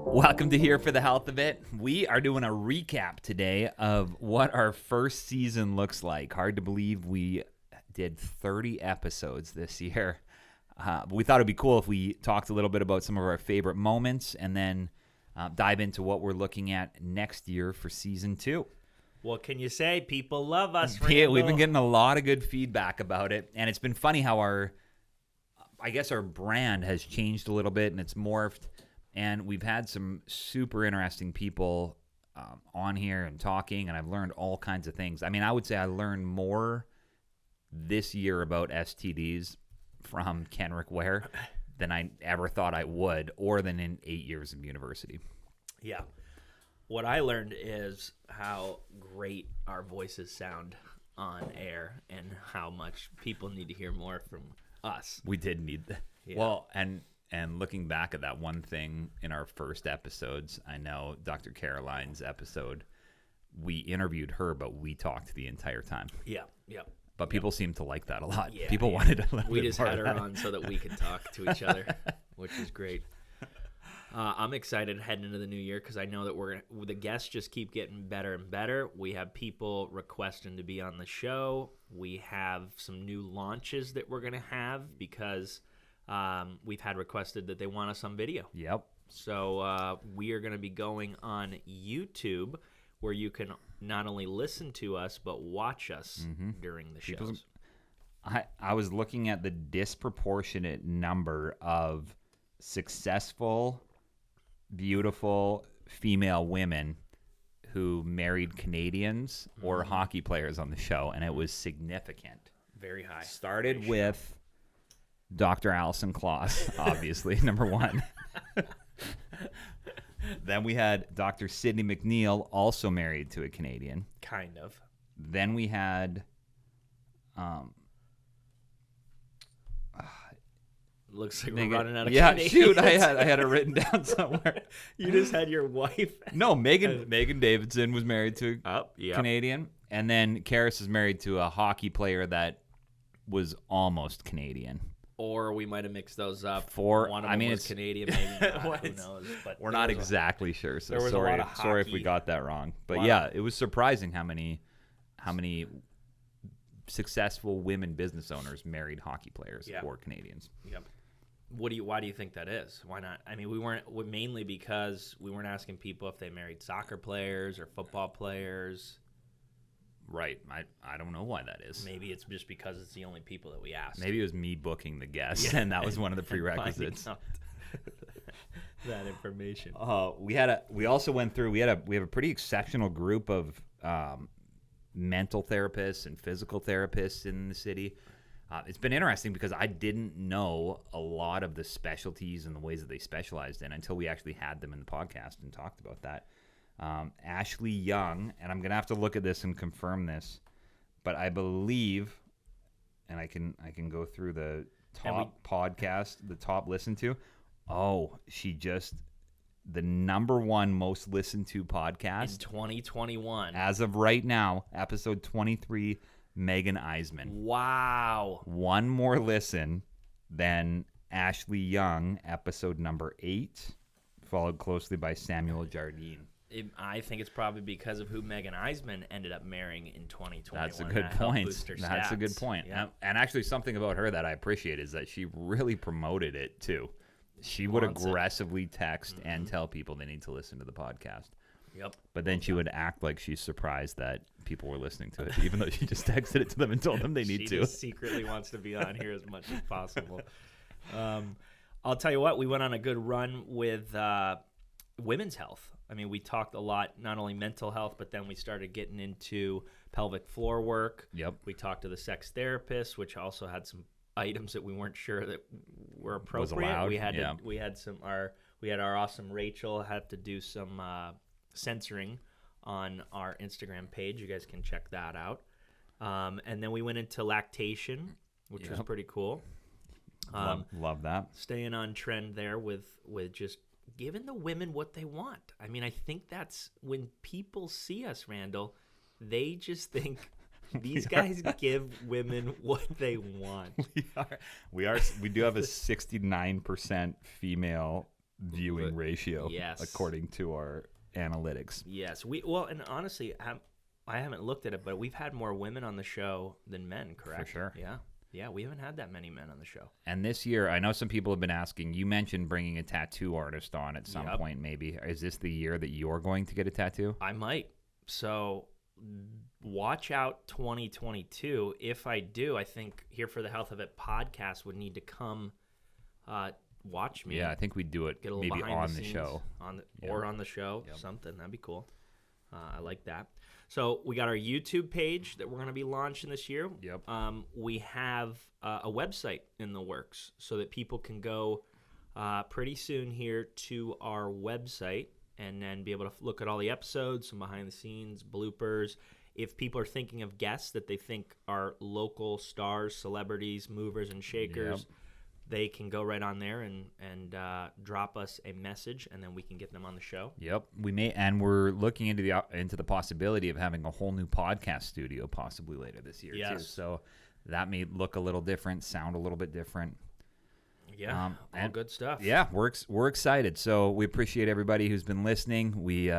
Welcome to Here for the Health of It. We are doing a recap today of what our first season looks like. Hard to believe we did 30 episodes this year. But we thought it'd be cool if we talked a little bit about some of our favorite moments and then dive into what we're looking at next year for season 2. What can you say? People love us, Randall. Yeah, we've been getting a lot of good feedback about it. And it's been funny how our brand has changed a little bit and it's morphed. And we've had some super interesting people on here and talking, and I've learned all kinds of things. I mean, I would say I learned more this year about STDs from Kenrick Ware than I ever thought I would, or than in 8 years of university. Yeah. What I learned is how great our voices sound on air and how much people need to hear more from us. We did need that. Yeah. Well, and looking back at that one thing in our first episodes, I know Dr. Caroline's episode, we interviewed her, but we talked the entire time. Yeah. But people seemed to like that a lot. Yeah, people wanted a little We bit just more had of her that. on so that we could talk to each other, which is great. I'm excited heading into the new year because I know that the guests just keep getting better and better. We have people requesting to be on the show. We have some new launches that we're going to have because we've had requested that they want us on video. Yep. So we are going to be going on YouTube where you can not only listen to us but watch us during the shows. I was looking at the disproportionate number of successful, beautiful female women who married Canadians or hockey players on the show, and it was significant. Very high. Started with Dr. Alison Kloss, obviously, number one. Then we had Dr. Sidney McNeil, also married to a Canadian. Kind of. Then we had... Looks like we're running out of yeah, Canadians. shoot, I had it written down somewhere. You just had your wife. No, Megan Davidson was married to a Yeah. Canadian. And then Karis is married to a hockey player that was almost Canadian. Or we might have mixed those up. One of them was Canadian, maybe not. Who knows? But We're not exactly sure, so there was a lot of sorry if we hockey. got that wrong. But yeah, it was surprising how many successful women business owners married hockey players or Canadians. Yep. Why do you think that is? Why not? I mean, mainly because we weren't asking people if they married soccer players or football players. Right. I don't know why that is. Maybe it's just because it's the only people that we asked. Maybe it was me booking the guests, and that was one of the prerequisites. That information. We have a pretty exceptional group of mental therapists and physical therapists in the city. It's been interesting because I didn't know a lot of the specialties and the ways that they specialized in until we actually had them in the podcast and talked about that. Ashley Young, and I'm going to have to look at this and confirm this, but I believe, and I can go through the top podcast, the top listened to. Oh, the number one most listened to podcast in 2021. As of right now, episode 23, Megan Eisman. Wow. One more listen than Ashley Young, episode number 8, followed closely by Samuel Jardine. I think it's probably because of who Megan Eisman ended up marrying in 2021. That's a good point. That's a good point. Yeah. And actually something about her that I appreciate is that she really promoted it too. She would aggressively text and tell people they need to listen to the podcast. Yep. But then she would act like she's surprised that people were listening to it, even though she just texted it to them and told them they need to. She just secretly wants to be on here as much as possible. I'll tell you what, we went on a good run with women's health. I mean, we talked a lot, not only mental health, but then we started getting into pelvic floor work. Yep. We talked to the sex therapist, which also had some items that we weren't sure that were appropriate. Was allowed. We had our awesome Rachel have to do some censoring on our Instagram page. You guys can check that out. And then we went into lactation, which was pretty cool. Love that. Staying on trend there with just giving the women what they want. I mean, I think that's when people see us, Randall, they just think These guys give women what they want. We do have a 69% female viewing ratio, Yes. according to our analytics. Yes, and honestly, I haven't looked at it, but we've had more women on the show than men, correct? For sure. Yeah, we haven't had that many men on the show. And this year, I know some people have been asking, you mentioned bringing a tattoo artist on at some point maybe. Is this the year that you're going to get a tattoo? I might. So watch out 2022. If I do, I think Here for the Health of It podcast would need to come watch me. Yeah, I think we'd do it Get a little maybe behind on the the scenes show. or on the show, something. That'd be cool. I like that. So we got our YouTube page that we're going to be launching this year. Yep. We have a website in the works so that people can go pretty soon here to our website and then be able to look at all the episodes, some behind the scenes, bloopers. If people are thinking of guests that they think are local stars, celebrities, movers and shakers, they can go right on there and drop us a message, and then we can get them on the show. Yep, and we're looking into the possibility of having a whole new podcast studio possibly later this year too. So that may look a little different, sound a little bit different. Yeah, all good stuff. Yeah, we're excited. So we appreciate everybody who's been listening. We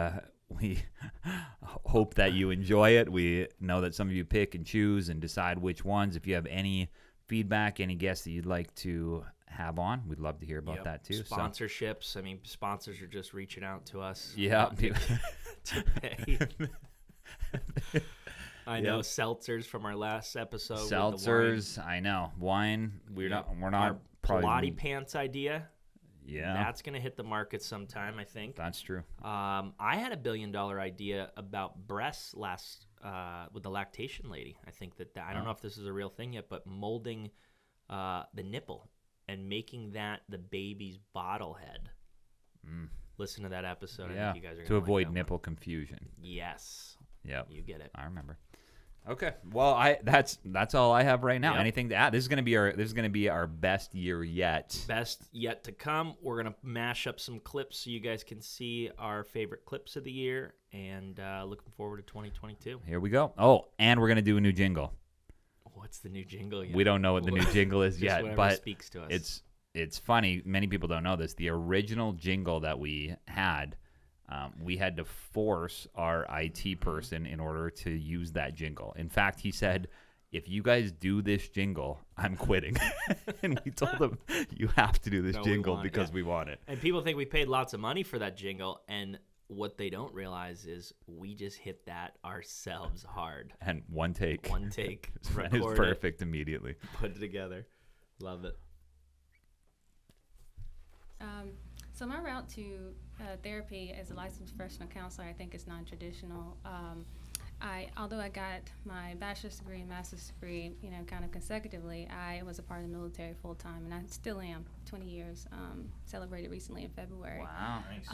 hope that you enjoy it. We know that some of you pick and choose and decide which ones. If you have any feedback, any guests that you'd like to have on, we'd love to hear about that too. Sponsorships. I mean, sponsors are just reaching out to us. Yeah. To pay. I know seltzers from our last episode. Seltzers, I know. Wine, we're not our probably Pilates pants idea. Yeah. That's going to hit the market sometime, I think. That's true. I had a $1 billion idea about breasts with the lactation lady. I think that I don't know if this is a real thing yet, but molding the nipple and making that the baby's bottle head. Listen to that episode. Yeah. I think you guys are to gonna avoid like nipple confusion. Yes. Yeah. You get it. I remember. Okay. Well, that's all I have right now. Yep. Anything to add? This is going to be our best year yet. Best yet to come. We're going to mash up some clips so you guys can see our favorite clips of the year, and looking forward to 2022. Here we go. Oh, and we're going to do a new jingle. What's the new jingle yet? We don't know what the new jingle is yet, but speaks to us. It's funny. Many people don't know this. The original jingle that we had to force our IT person in order to use that jingle. In fact, he said, if you guys do this jingle, I'm quitting. And we told him, you have to do this jingle because we want it. And people think we paid lots of money for that jingle, and what they don't realize is we just hit that ourselves hard. And one take. And it's perfect immediately. Put it together. Love it. So my route to therapy as a licensed professional counselor, I think, is non-traditional. Although I got my bachelor's degree and master's degree, kind of consecutively, I was a part of the military full time, and I still am. 20 years. Celebrated recently in February. Wow. Nice.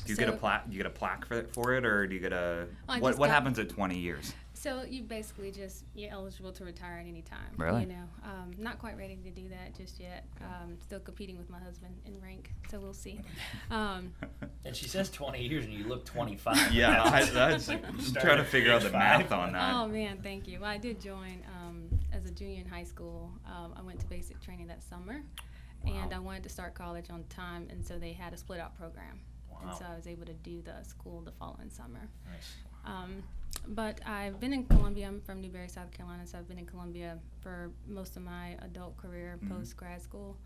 Do you get a plaque? You get a plaque for it, or do you get a? Well, what happens at 20 years? So you basically you're eligible to retire at any time. Really? Not quite ready to do that just yet. Still competing with my husband in rank, so we'll see. And she says 20 years, and you look 25. Yeah, I'm trying to figure out the math on that. Oh man, thank you. Well, I did join as a junior in high school. I went to basic training that summer, and I wanted to start college on time, and so they had a split out program. Wow. And so I was able to do the school the following summer. Nice. But I've been in Columbia. I'm from Newberry, South Carolina, so I've been in Columbia for most of my adult career, post-grad school.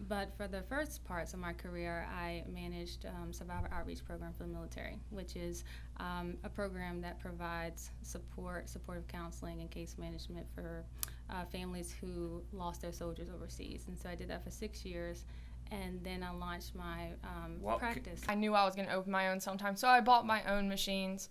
But for the first parts of my career, I managed Survivor Outreach Program for the military, which is a program that provides supportive counseling and case management for families who lost their soldiers overseas. And so I did that for 6 years. And then I launched my practice. I knew I was going to open my own sometime, so I bought my own machines.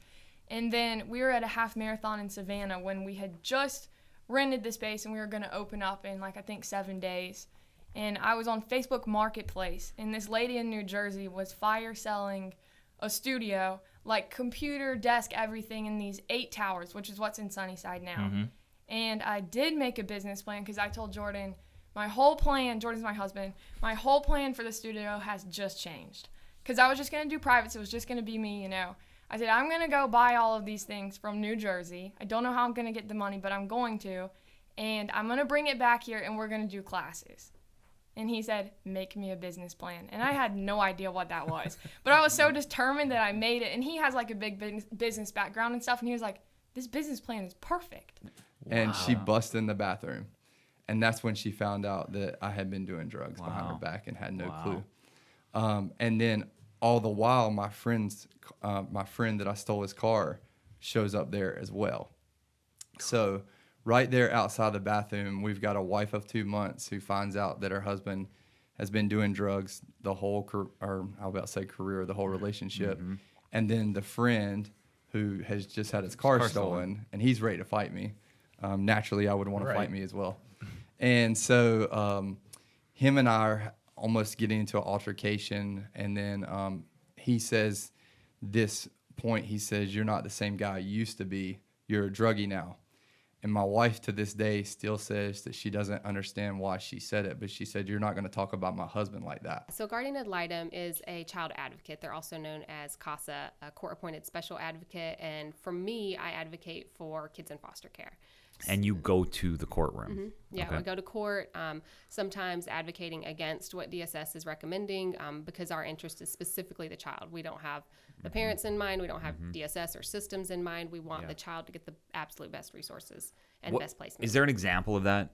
And then we were at a half marathon in Savannah when we had just rented the space, and we were going to open up in, I think 7 days. And I was on Facebook Marketplace, and this lady in New Jersey was fire selling a studio, like computer, desk, everything in these 8 towers, which is what's in Sunnyside now. Mm-hmm. And I did make a business plan because I told Jordan, my whole plan, Jordan's my husband, my whole plan for the studio has just changed. Because I was just going to do privates. It was just going to be me, I said, I'm going to go buy all of these things from New Jersey. I don't know how I'm going to get the money, but I'm going to. And I'm going to bring it back here, and we're going to do classes. And he said, make me a business plan. And I had no idea what that was. But I was so determined that I made it. And he has like a big business background and stuff. And he was like, this business plan is perfect. And she busted in the bathroom. And that's when she found out that I had been doing drugs behind her back and had no clue. And then all the while, my friend that I stole his car shows up there as well. So right there outside the bathroom, we've got a wife of 2 months who finds out that her husband has been doing drugs the whole career, the whole relationship. Mm-hmm. And then the friend who has just had his car stolen, and he's ready to fight me. Naturally, I would want to fight me as well. And so him and I are almost getting into an altercation, and then he says you're not the same guy you used to be. You're a druggie now. And my wife to this day still says that she doesn't understand why she said it, but she said, you're not going to talk about my husband like that. So Guardian Ad Litem is a child advocate. They're also known as CASA, a court-appointed special advocate. And for me, I advocate for kids in foster care. And you go to the courtroom. Mm-hmm. Yeah, okay. We go to court, sometimes advocating against what DSS is recommending because our interest is specifically the child. We don't have the parents in mind. We don't have DSS or systems in mind. We want the child to get the absolute best resources and best placement. Is there an example of that?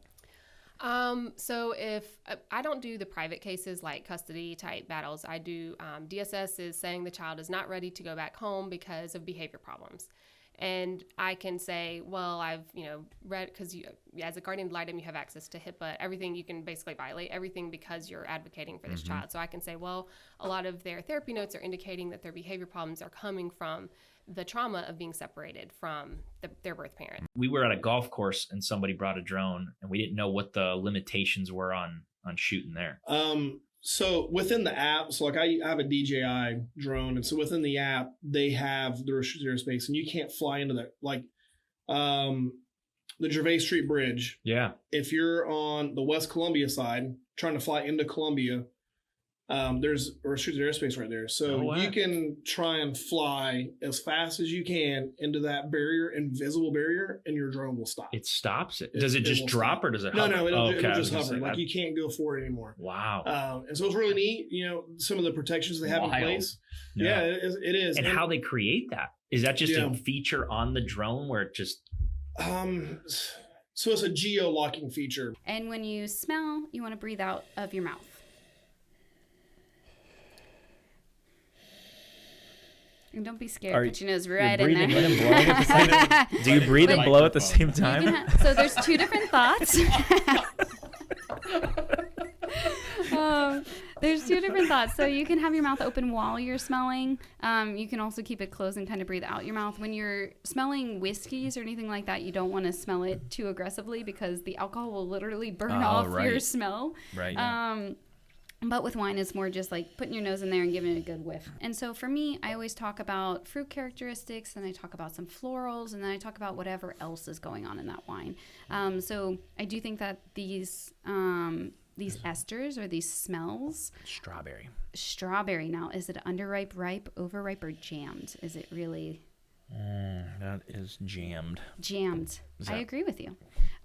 So if I don't do the private cases like custody type battles, I do DSS is saying the child is not ready to go back home because of behavior problems. And I can say, well, I've, read, because as a guardian ad litem, you have access to HIPAA, everything, you can basically violate everything because you're advocating for this child. So I can say, well, a lot of their therapy notes are indicating that their behavior problems are coming from the trauma of being separated from their birth parent. We were at a golf course and somebody brought a drone and we didn't know what the limitations were on shooting there. So within the app, so like I have a DJI drone, and so within the app, they have the restricted airspace, and you can't fly into that. Like the Gervais Street Bridge. Yeah. If you're on the West Columbia side, trying to fly into Columbia, there's a restricted airspace right there. So you can try and fly as fast as you can into that barrier, invisible barrier, and your drone will stop. It stops it. Does it just drop or does it hover? No, it'll just hover. Like you can't go forward anymore. Wow. And so it's really neat, some of the protections they have in place. Yeah, it is. And how they create that. Is that just a feature on the drone where it just... So it's a geo-locking feature. And when you smell, you want to breathe out of your mouth. And don't be scared. Put your nose right in there. In and blowing at the same time? Do you breathe and blow at the same time? So there's two different thoughts. There's two different thoughts. So you can have your mouth open while you're smelling. You can also keep it closed and kind of breathe out your mouth. When you're smelling whiskeys or anything like that, you don't want to smell it too aggressively because the alcohol will literally burn off your smell. Right. Yeah. But with wine, it's more just like putting your nose in there and giving it a good whiff. And so for me, I always talk about fruit characteristics, and I talk about some florals, and then I talk about whatever else is going on in that wine. So I do think that these esters or these smells. Strawberry. Now, is it underripe, ripe, overripe, or jammed? Is it really... that is jammed. I agree with you.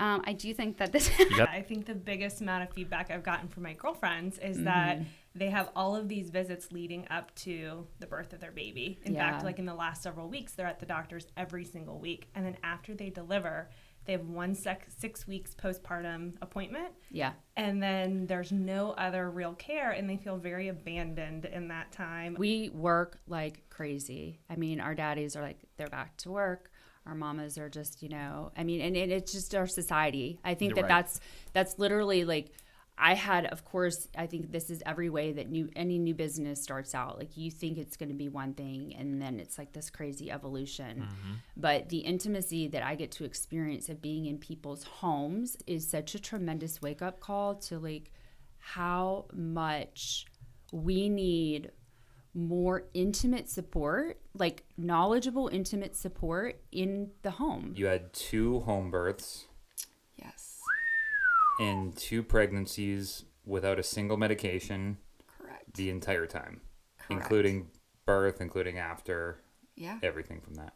I do think that this... I think the biggest amount of feedback I've gotten from my girlfriends is that they have all of these visits leading up to the birth of their baby. In fact, like in the last several weeks, they're at the doctor's every single week. And then after they deliver, they have 6 weeks postpartum appointment. Yeah. And then there's no other real care, and they feel very abandoned in that time. We work like crazy. I mean, our daddies are like, they're back to work. Our mamas are just, and it's just our society. I think that's literally like, I think this is every way that any new business starts out. Like you think it's going to be one thing, and then it's like this crazy evolution. Mm-hmm. But the intimacy that I get to experience of being in people's homes is such a tremendous wake up call to like how much we need more intimate support, like knowledgeable, intimate support in the home. You had 2 home births. Yes. And 2 pregnancies without a single medication. Correct. The entire time. Correct. Including birth, including after. everything from that.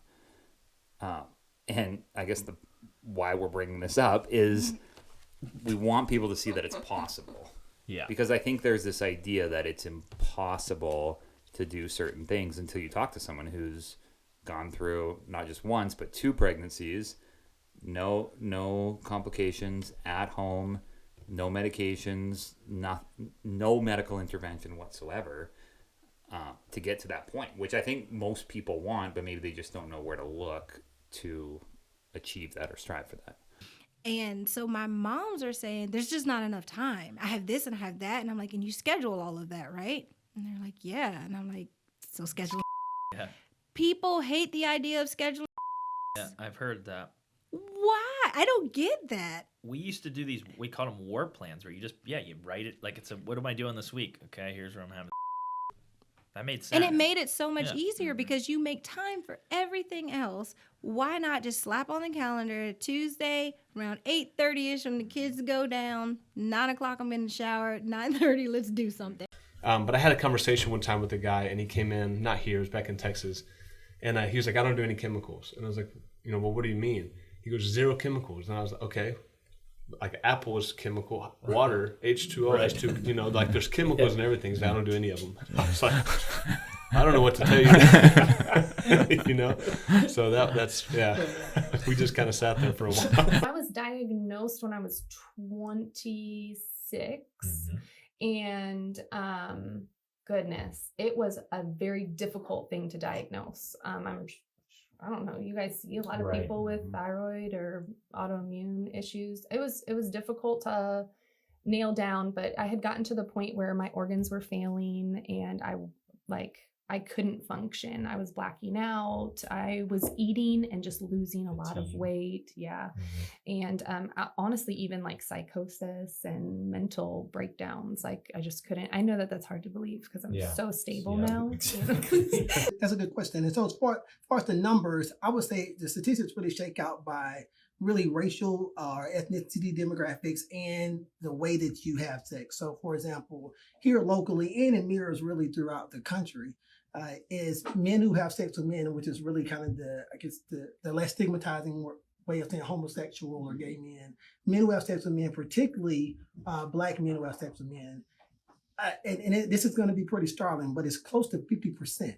And I guess why we're bringing this up is we want people to see that it's possible. Yeah. Because I think there's this idea that it's impossible to do certain things until you talk to someone who's gone through not just once, but 2 pregnancies, no complications, at home, no medications, no medical intervention whatsoever, to get to that point, which I think most people want, but maybe they just don't know where to look to achieve that or strive for that. And so my moms are saying, there's just not enough time. I have this and I have that. And I'm like, and you schedule all of that, right? And they're like, yeah. And I'm like, so schedule. Yeah. People hate the idea of scheduling. Yeah, I've heard that. Why? I don't get that. We used to do these, we call them war plans, where you just, you write it like it's what am I doing this week? Okay, here's where I'm having. That made sense. And it made it so much easier because you make time for everything else. Why not just slap on the calendar Tuesday around 8:30ish when the kids go down, 9 o'clock I'm in the shower, 9:30 let's do something. But I had a conversation one time with a guy, and he came in, not here, it was back in Texas, and he was like, I don't do any chemicals. And I was like, well, what do you mean? He goes, 0 chemicals. And I was like, okay. Like Apple is chemical, water, H2O, right. H2, like there's chemicals and everything, so I don't do any of them. I was like, I don't know what to tell you. So that's, we just kind of sat there for a while. I was diagnosed when I was 26, and goodness, it was a very difficult thing to diagnose. I don't know, you guys see a lot of people with thyroid or autoimmune issues. It was difficult to nail down, but I had gotten to the point where my organs were failing and I couldn't function. I was blacking out. I was eating and just losing a lot of weight. Yeah. And honestly, even like psychosis and mental breakdowns, like I just couldn't. I know that that's hard to believe because I'm so stable now. That's a good question. And so as far as the numbers, I would say the statistics really shake out by really racial or ethnicity demographics and the way that you have sex. So for example, here locally and it mirrors really throughout the country, is men who have sex with men, which is really kind of the less stigmatizing way of saying homosexual or gay men. Men who have sex with men, particularly Black men who have sex with men. This is going to be pretty startling, but it's close to 50%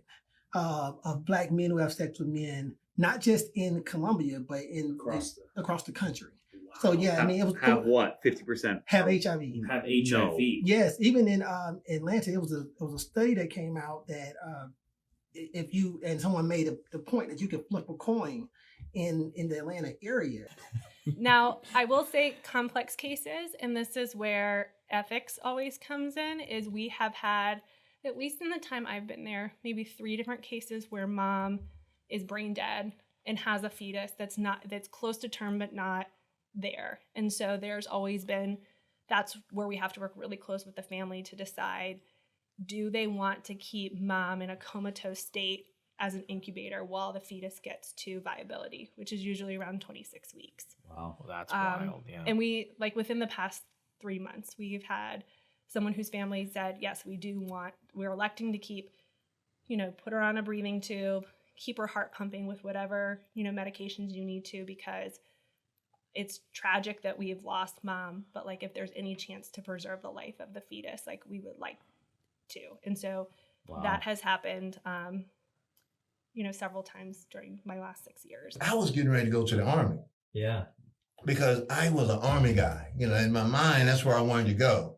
of Black men who have sex with men, not just in Columbia, but across the country. So yeah, I mean, it was have what 50% have HIV. Have HIV. No. Yes, even in Atlanta, it was a study that came out that if you and someone made the point that you could flip a coin in the Atlanta area. Now, I will say complex cases, and this is where ethics always comes in. Is we have had, at least in the time I've been there, maybe 3 different cases where mom is brain dead and has a fetus that's close to term but not there. And so there's always been, that's where we have to work really close with the family to decide, do they want to keep mom in a comatose state as an incubator while the fetus gets to viability, which is usually around 26 weeks. Wow, well, that's wild. Yeah. And we, within the past 3 months, we've had someone whose family said, yes, we're electing to keep, put her on a breathing tube, keep her heart pumping with whatever, medications you need to, because it's tragic that we've lost mom, but if there's any chance to preserve the life of the fetus, we would like to. And so that has happened, several times during my last 6 years. I was getting ready to go to the Army. Yeah. Because I was an Army guy, in my mind, that's where I wanted to go.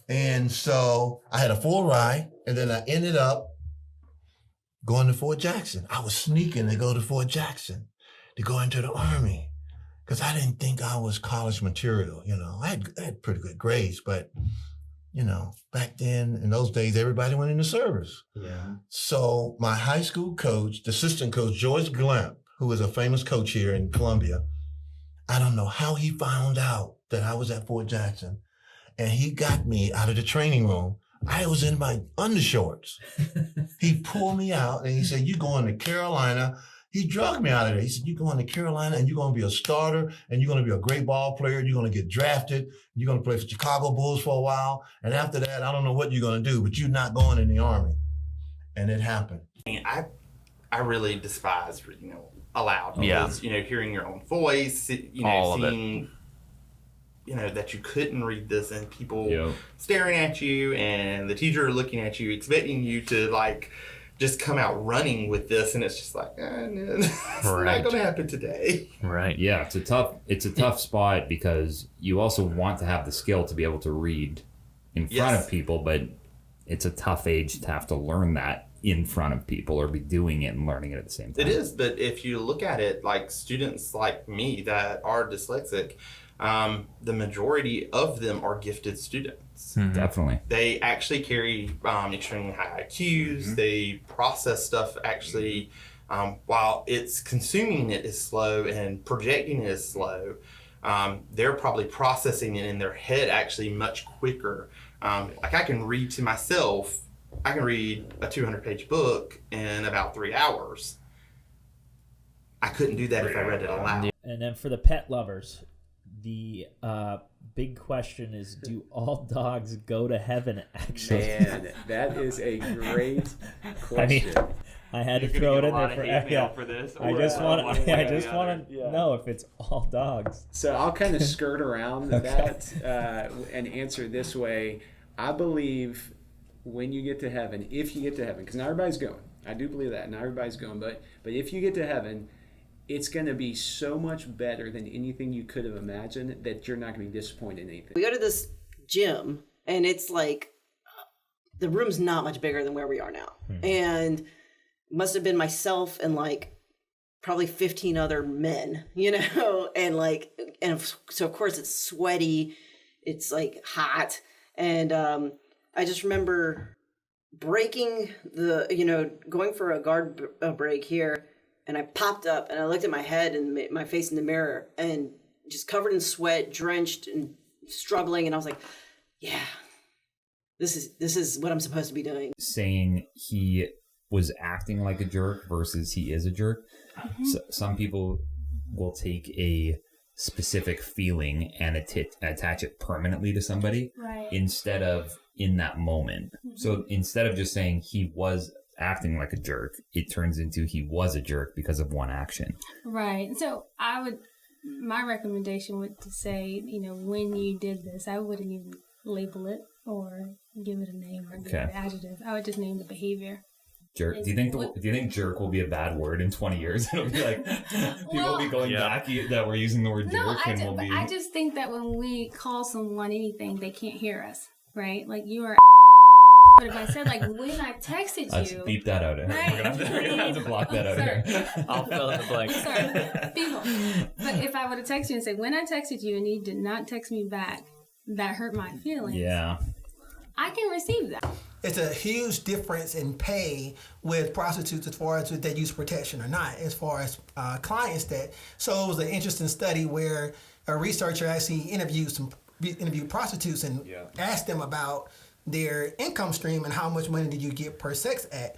And so I had a full ride, and then I ended up going to Fort Jackson. I was sneaking to go to Fort Jackson to go into the Army because I didn't think I was college material. I had pretty good grades, but back then in those days, everybody went into service. Yeah. So my high school coach, the assistant coach, George Glamp, who is a famous coach here in Columbia, I don't know how he found out that I was at Fort Jackson, and he got me out of the training room. I was in my undershorts. He pulled me out and he said, "You're going to Carolina." He drugged me out of there. He said, "You're going to Carolina and you're going to be a starter and you're going to be a great ball player. You're going to get drafted. You're going to play for Chicago Bulls for a while. And after that, I don't know what you're going to do, but you're not going in the Army." And it happened. I I really despise reading aloud because hearing your own voice, seeing that you couldn't read this and people staring at you and the teacher looking at you, expecting you to like just come out running with this, and it's just like, no, it's not going to happen today. Right. Yeah, it's a tough spot because you also want to have the skill to be able to read in front of people, but it's a tough age to have to learn that in front of people or be doing it and learning it at the same time. It is, but if you look at it, like students like me that are dyslexic, the majority of them are gifted students. Definitely. They actually carry extremely high IQs. They process stuff actually, while it's consuming it is slow and projecting it is slow, they're probably processing it in their head actually much quicker. Like I can read to myself, I can read a 200-page book in about 3 hours. I couldn't do that if I read it aloud. And then for the pet lovers, the big question is, do all dogs go to heaven, actually? Man, that is a great question. I had to throw it in there for this. I just want to know if it's all dogs. So I'll kind of skirt around that and answer this way. I believe when you get to heaven, if you get to heaven, because not everybody's going. I do believe that. Not everybody's going. But if you get to heaven, it's going to be so much better than anything you could have imagined that you're not going to be disappointed in anything. We go to this gym, and it's like the room's not much bigger than where we are now. And must have been myself and like probably 15 other men, and so of course it's sweaty, it's like hot. And I just remember breaking going for a guard break here. And I popped up and I looked at my head and my face in the mirror and just covered in sweat, drenched and struggling. And I was like, yeah, this is what I'm supposed to be doing. Saying he was acting like a jerk versus he is a jerk. So, some people will take a specific feeling and attach it permanently to somebody instead of in that moment. So instead of just saying he was acting like a jerk, it turns into he was a jerk because of one action. Right. So my recommendation would to say, when you did this, I wouldn't even label it or give it a name or give it an adjective. I would just name the behavior. Jerk. Do you think jerk will be a bad word in 20 years? It'll be like people will be going back that we're using the word jerk, I just think that when we call someone anything, they can't hear us, right? Like you are. But if I said when I texted you, beep that out. Right? We're gonna have to block that out here. I'll fill in the blank. Sorry, people. But if I would have texted you and said, when I texted you and you did not text me back, that hurt my feelings. Yeah. I can receive that. It's a huge difference in pay with prostitutes as far as if they use protection or not, as far as clients that. So it was an interesting study where a researcher actually interviewed prostitutes and asked them about their income stream and how much money did you get per sex act,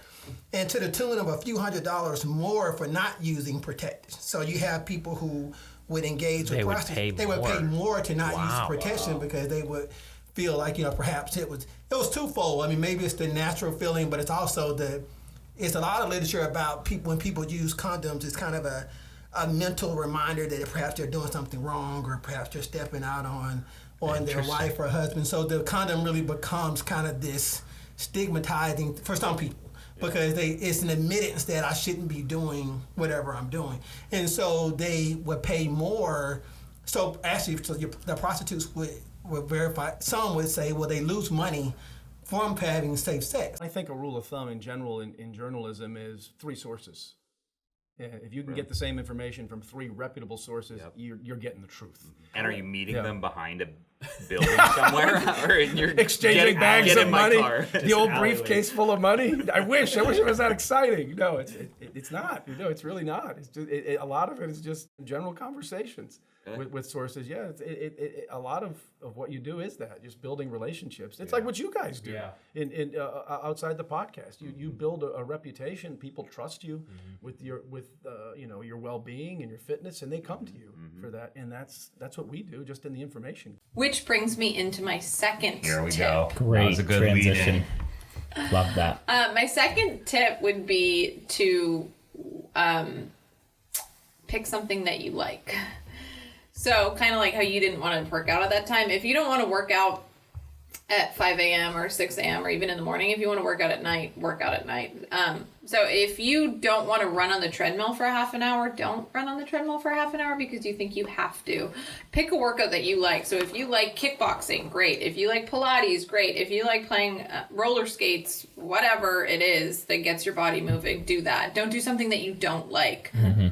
and to the tune of a few $100s more for not using protection. So you have people who would engage with prostitutes. They would pay more to not use protection because they would feel like perhaps it was twofold. I mean, maybe it's the natural feeling, but it's also it's a lot of literature about people when people use condoms. It's kind of a mental reminder that perhaps they're doing something wrong or perhaps they're stepping out on their wife or husband. So the condom really becomes kind of this stigmatizing for some people because it's an admittance that I shouldn't be doing whatever I'm doing. And so they would pay more. So actually, the prostitutes would verify. Some would say, well, they lose money from having safe sex. I think a rule of thumb in general in journalism is 3 sources. If you can get the same information from 3 reputable sources, you're getting the truth. And are you meeting them behind a building somewhere, or you're exchanging bags of money? Car. The old briefcase full of money. I wish it was that exciting. No, it's not. It's really not. It's just a lot of it is just general conversations with sources. Yeah, a lot of what you do is that just building relationships. It's like what you guys do in outside the podcast. You build a reputation. People trust you with your well-being and your fitness, and they come to you for that. And that's what we do, just in the information. Which brings me into my second Here we tip. go. Great. That was a good transition. Love that. My second tip would be to pick something that you like. So kind of like how you didn't want to work out at that time. If you don't want to work out at 5 a.m. or 6 a.m. or even in the morning, if you want to work out at night, work out at night. So if you don't want to run on the treadmill for half an hour, don't run on the treadmill for half an hour because you think you have to. Pick a workout that you like. So if you like kickboxing, great. If you like Pilates, great. If you like playing roller skates, whatever it is that gets your body moving, do that. Don't do something that you don't like. Mm-hmm.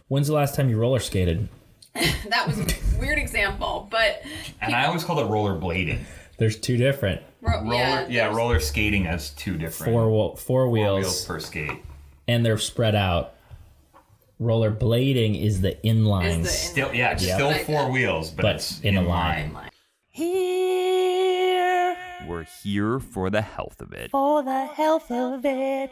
When's the last time you roller skated? That was a weird example, but... And I always called it rollerblading. There's two different. Roller skating has two different. Four wheels per skate. And they're spread out. Rollerblading is the inline. Still four wheels, but it's in a line. Here. We're here for the health of it. For the health of it.